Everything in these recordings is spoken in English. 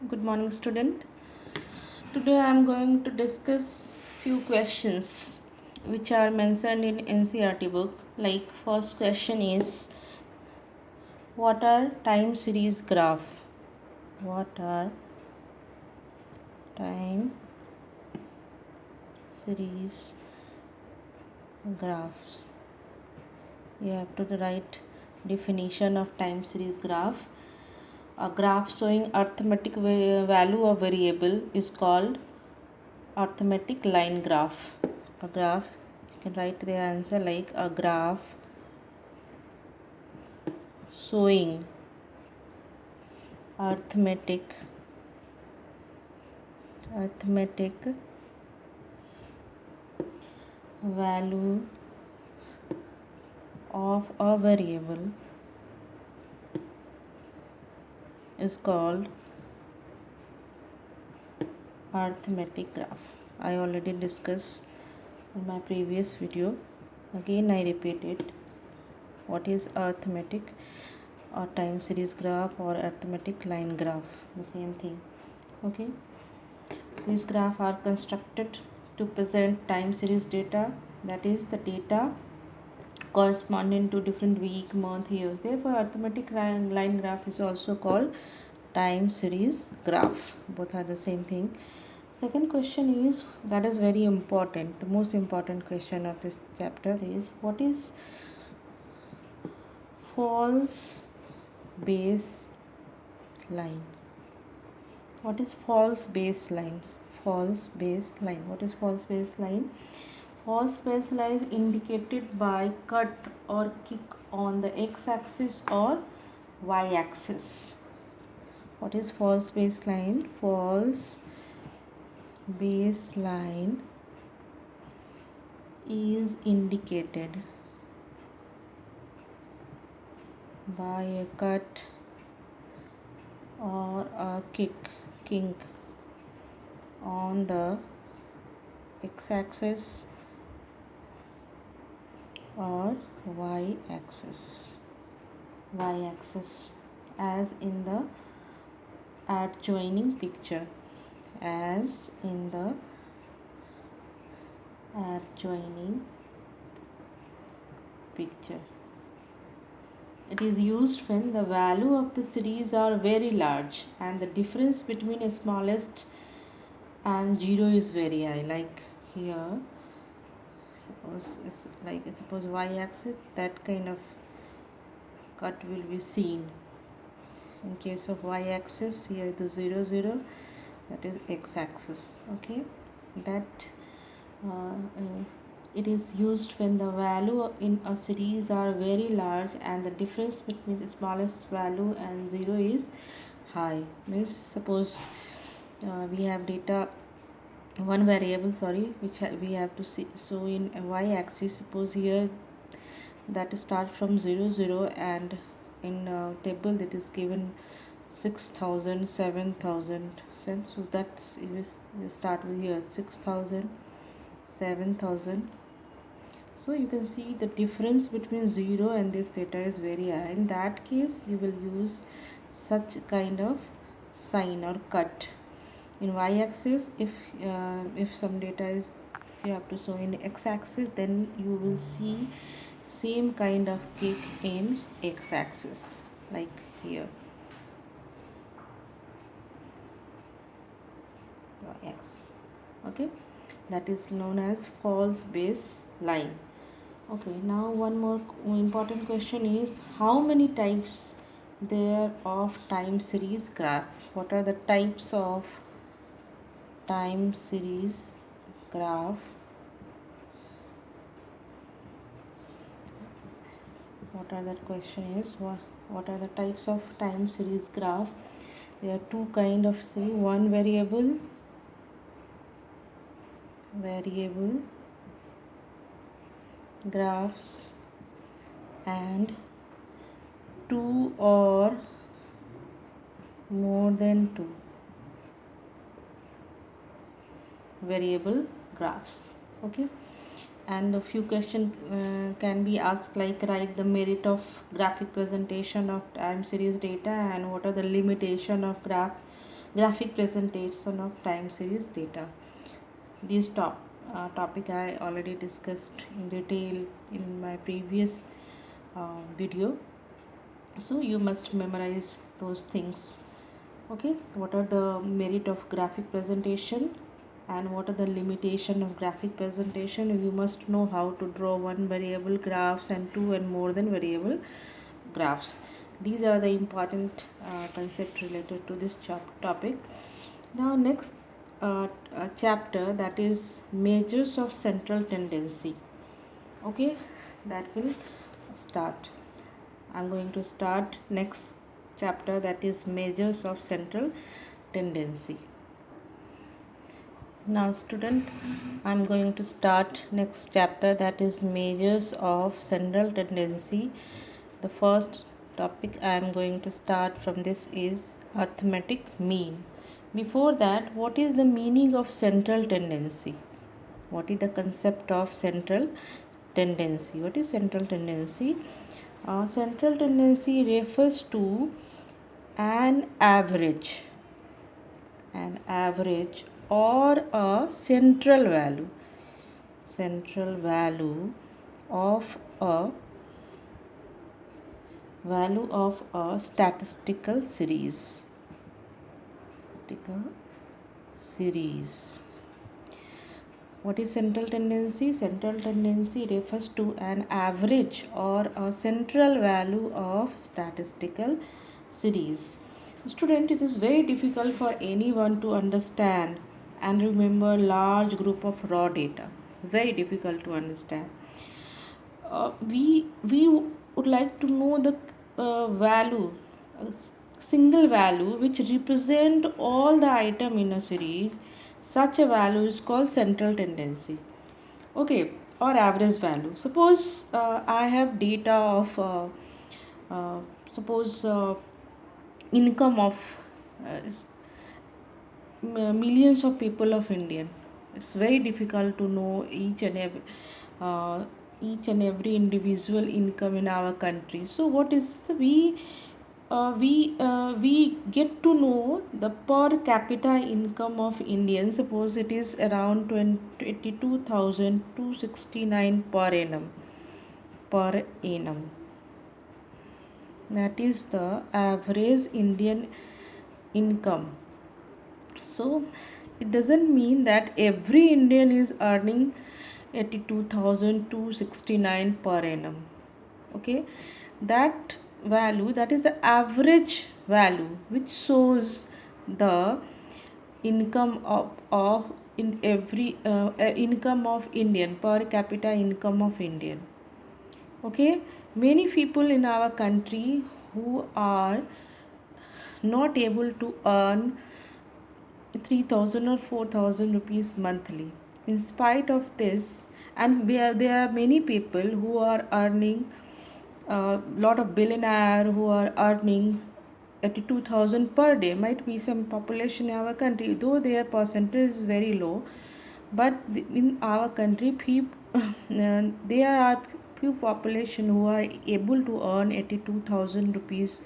Good morning, student. Today I am going to discuss few questions which are mentioned in NCERT book. Like first question is, what are time series graph? What are time series graphs? You have to write definition of time series graph. A graph showing arithmetic value of variable is called arithmetic line graph. A graph, you can write the answer like a graph showing arithmetic value of a variable is called arithmetic graph. I already discussed in my previous video. Again I repeat it. What is arithmetic or time series graph or arithmetic line graph? The same thing. Okay. These graphs are constructed to present time series data, that is the data corresponding to different week, month, years. Therefore, arithmetic line graph is also called time series graph. Both are the same thing. Second question is, that is very important. The most important question of this chapter is, what is false base line? What is false baseline? False baseline. What is false baseline? False baseline is indicated by cut or kick on the x-axis or y-axis. What is false baseline? False baseline is indicated by a cut or a kink on the x-axis or y-axis as in the adjoining picture, as in the adjoining picture. It is used when the value of the series are very large and the difference between the smallest and 0 is very high, like here. Suppose y-axis, that kind of cut will be seen. In case of y-axis, here the 0 0, that is x-axis. Okay, that it is used when the value in a series are very large and the difference between the smallest value and 0 is high. Means suppose we have data one variable which we have to see. So in y-axis, suppose here that start from 0 0 and in table that is given 6,000, 7,000. So that you start with here 6,000, 7,000. So you can see the difference between 0 and this data is very high. In that case, you will use such kind of sign or cut. In y-axis, if some data is you have to show in x-axis, then you will see same kind of kick in x-axis, like here. X. Okay, that is known as false base line. Okay, now one more important question is, how many types there of time series graph? What are the types of time series graph? What are that question is, what are the types of time series graph? There are two kind of, say, one variable graphs and two or more than two variable graphs. Okay, and a few questions can be asked, like write the merit of graphic presentation of time series data and what are the limitation of graph graphic presentation of time series data. This topic I already discussed in detail in my previous video, so you must memorize those things. Okay, what are the merit of graphic presentation and what are the limitation of graphic presentation? You must know how to draw one variable graphs and two and more than variable graphs. These are the important concept related to this topic. Now next chapter, that is measures of central tendency. Okay, that will start. I'm going to start next chapter, that is measures of central tendency. Now student, I'm going to start next chapter, that is measures of central tendency. The first topic I am going to start from this is arithmetic mean. Before that, what is the meaning of central tendency? What is the concept of central tendency? What is central tendency? Central tendency refers to an average or a central value of a statistical series. What is central tendency? Central tendency refers to an average or a central value of statistical series. Student, it is very difficult for anyone to understand and remember large group of raw data. It's very difficult to understand. We would like to know the value, a single value which represent all the item in a series. Such a value is called central tendency. Okay, or average value. Suppose I have data of suppose income of millions of people of Indian. It's very difficult to know uh, each and every individual income in our country. So what is we get to know the per capita income of Indians. Suppose it is around 22,269 per annum. That is the average Indian income. So it doesn't mean that every Indian is earning 82,269 per annum. Okay, that value, that is the average value which shows the income of in every income of Indian, per capita income of Indian. Okay, many people in our country who are not able to earn 3,000 or 4,000 rupees monthly. In spite of this, and there are many people who are earning a lot of billionaire who are earning 82,000 per day. Might be some population in our country, though their percentage is very low, but in our country there are few population who are able to earn 82,000 rupees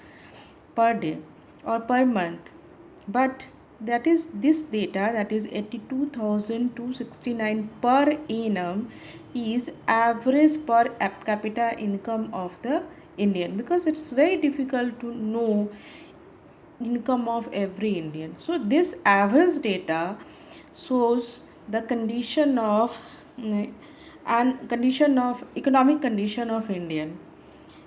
per day or per month. But that is this data, that is 82,269 per annum, is average per capita income of the Indian, because it's very difficult to know income of every Indian. So this average data shows the condition of economic condition of Indian.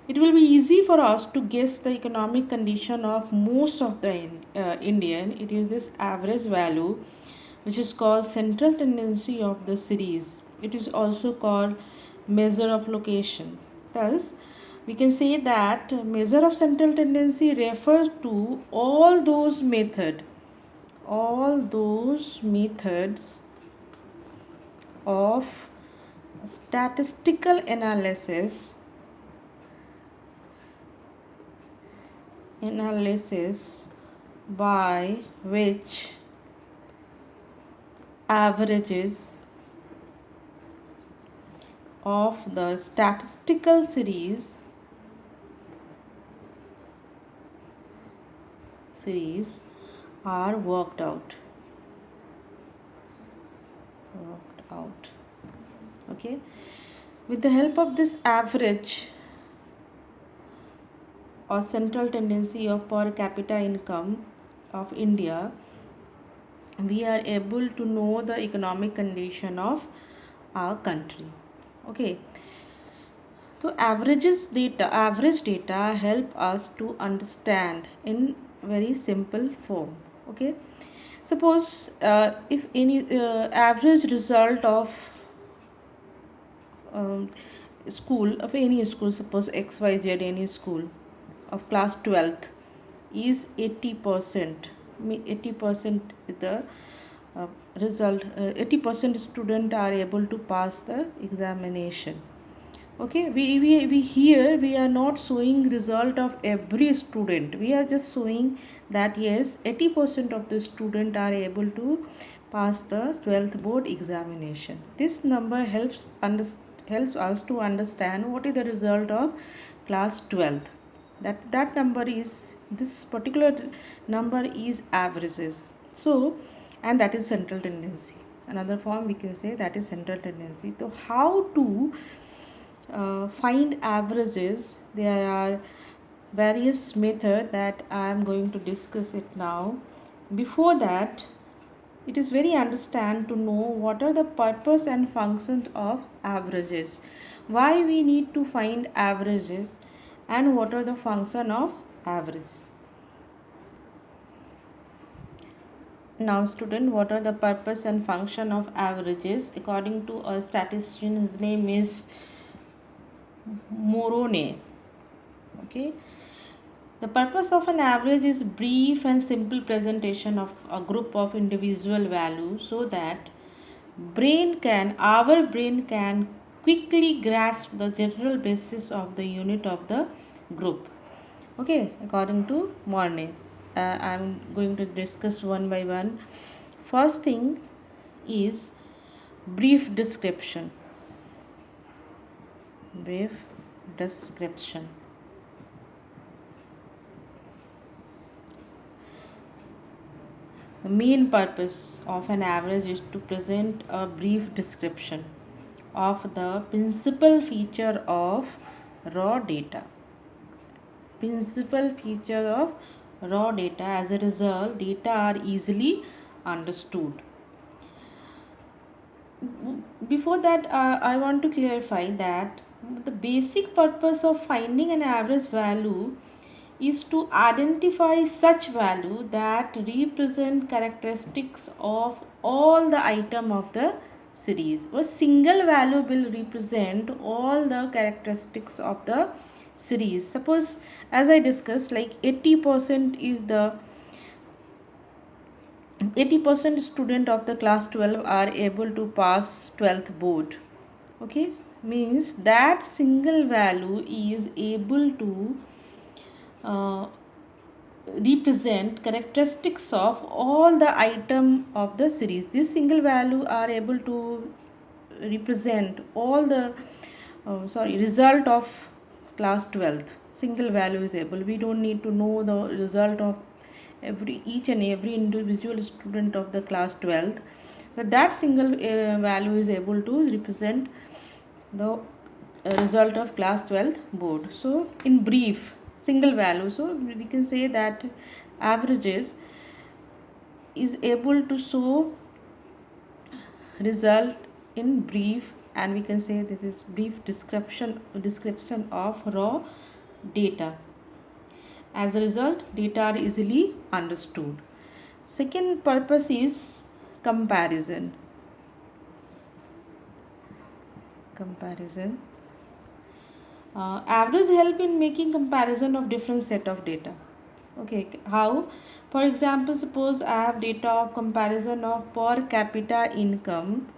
It will be easy for us to guess the economic condition of most of the Indian. It is this average value which is called central tendency of the series. It is also called measure of location. Thus, we can say that measure of central tendency refers to all those methods of statistical analysis by which averages of the statistical series are worked out. Okay, with the help of this average or central tendency of per capita income of India, we are able to know the economic condition of our country. Okay, so average data help us to understand in very simple form. Okay, suppose if any average result of um, school of any school, suppose XYZ, any school of class 12th is 80%. 80% the uh, result, 80% student are able to pass the examination. Okay, we here we are not showing result of every student, we are just showing that yes, 80% of the student are able to pass the 12th board examination. This number helps us to understand what is the result of class 12th. That number is, this particular number is averages. So, and that is central tendency. Another form we can say that is central tendency. So how to find averages? There are various methods that I am going to discuss it now. Before that, it is very understand to know what are the purpose and functions of averages, why we need to find averages, and what are the function of average. Now student, what are the purpose and function of averages? According to a statistician, his name is Morone. Okay, the purpose of an average is brief and simple presentation of a group of individual values so that our brain can quickly grasp the general basis of the unit of the group. Okay, according to Morne, I'm going to discuss one by one. First thing is brief description. Brief description. The main purpose of an average is to present a brief description of the principal feature of raw data. Principal feature of raw data. As a result, data are easily understood. Before that, I want to clarify that the basic purpose of finding an average value is to identify such value that represent characteristics of all the item of the series. A single value will represent all the characteristics of the series. Suppose, as I discussed, like 80% is the 80% student of the class 12 are able to pass 12th board. Okay, means that single value is able to uh, represent characteristics of all the item of the series. This single value are able to represent all the result of class 12th. Single value is able, we don't need to know the result of each and every individual student of the class 12th, but that single value is able to represent the result of class 12th board. So in brief, single value, so we can say that averages is able to show result in brief, and we can say this is brief description of raw data. As a result, data are easily understood. Second purpose is comparison. Average help in making comparison of different set of data. Okay, how? For example, suppose I have data of comparison of per capita income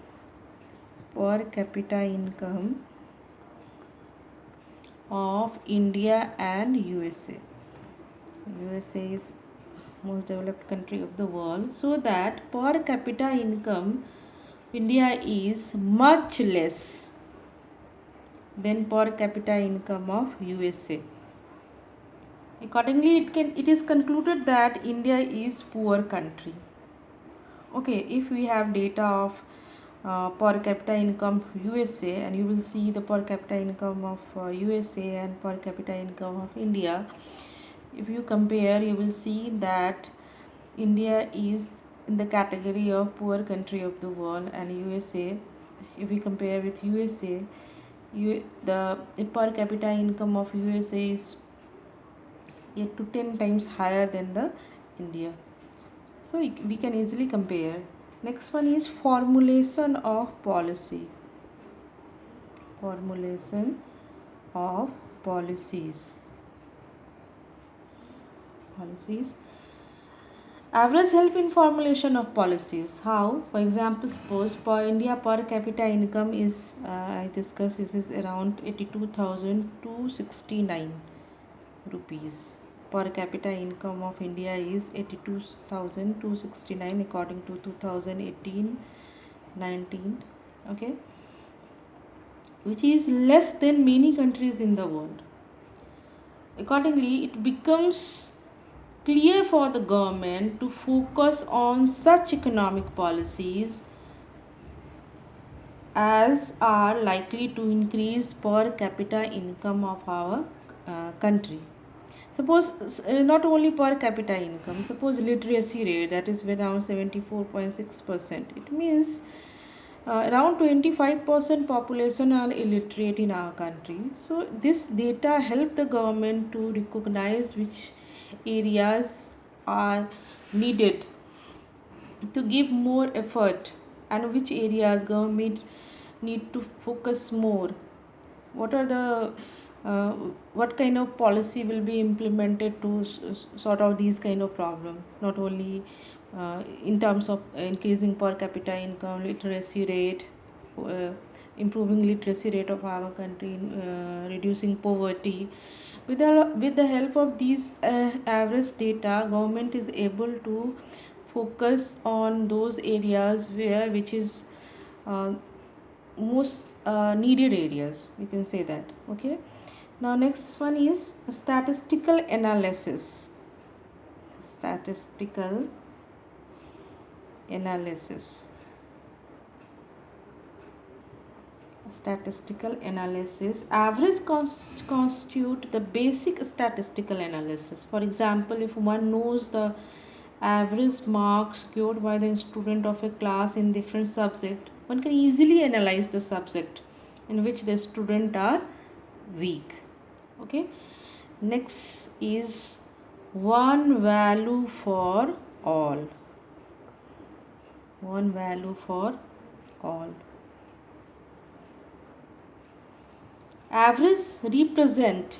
of India and USA. USA is most developed country of the world, so that per capita income India is much less than per capita income of USA. Accordingly, it is concluded that India is poor country. Okay, if we have data of per capita income USA, and you will see the per capita income of USA and per capita income of India. If you compare, you will see that India is in the category of poor country of the world, and USA, if we compare with USA, the per capita income of USA is 8 to 10 times higher than the India. So we can easily compare. Next one is formulation of policy. Formulation of policies. Policies. Average help in formulation of policies. How? For example, suppose for India per capita income is I discussed, this is around 82,269 rupees. Per capita income of India is 82,269 according to 2018-19. Okay, which is less than many countries in the world. Accordingly, it becomes clear for the government to focus on such economic policies as are likely to increase per capita income of our country. Suppose not only per capita income, suppose literacy rate, that is around 74.6%. It means around 25% population are illiterate in our country. So this data help the government to recognize which areas are needed to give more effort, and which areas government need to focus more. What are the uh, what kind of policy will be implemented to sort out these kind of problem, not only in terms of increasing per capita income, literacy rate, uh, improving literacy rate of our country, reducing poverty. With the help of these average data, government is able to focus on those areas which is uh, most needed areas, we can say that. Okay, now next one is statistical analysis. Statistical analysis. Statistical analysis. Average constitute the basic statistical analysis. For example, if one knows the average marks scored by the student of a class in different subject, one can easily analyze the subject in which the student are weak. Okay, next is one value for all. One value for all. Average represent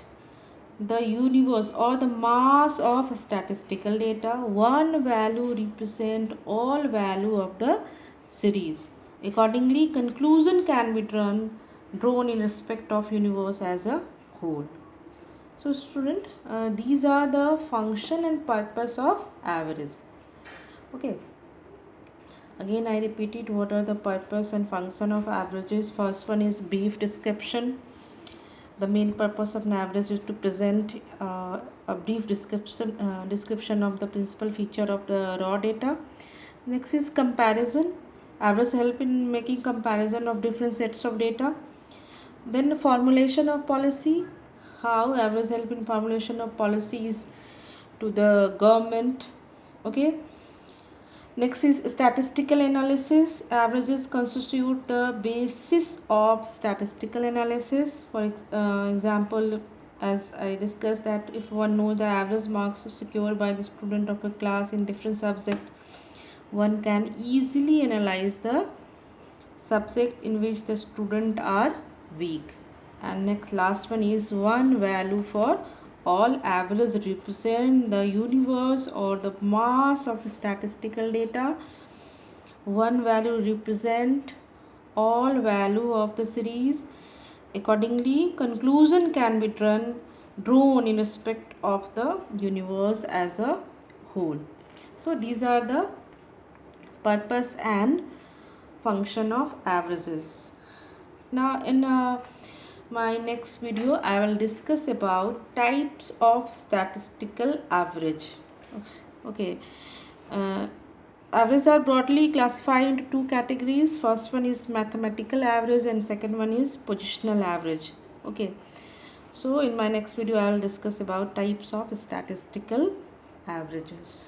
the universe or the mass of statistical data. One value represent all value of the series. Accordingly, conclusion can be drawn in respect of universe as a whole. So student, these are the function and purpose of average. Okay, again I repeat it, what are the purpose and function of averages. First one is brief description. The main purpose of an average is to present a brief description of the principal feature of the raw data. Next is comparison. Average help in making comparison of different sets of data. Then formulation of policy. How average help in formulation of policies to the government. Okay. Next is statistical analysis. Averages constitute the basis of statistical analysis. For example, as I discussed, that if one knows the average marks secured by the student of a class in different subject, one can easily analyze the subject in which the student are weak. And next, last one is one value for all. Average represent the universe or the mass of statistical data. One value represent all value of the series. Accordingly, conclusion can be drawn in respect of the universe as a whole. So these are the purpose and function of averages. Now in my next video I will discuss about types of statistical average. Okay. uh, Averages are broadly classified into two categories. First one is mathematical average and second one is positional average. Okay. So in my next video I will discuss about types of statistical averages.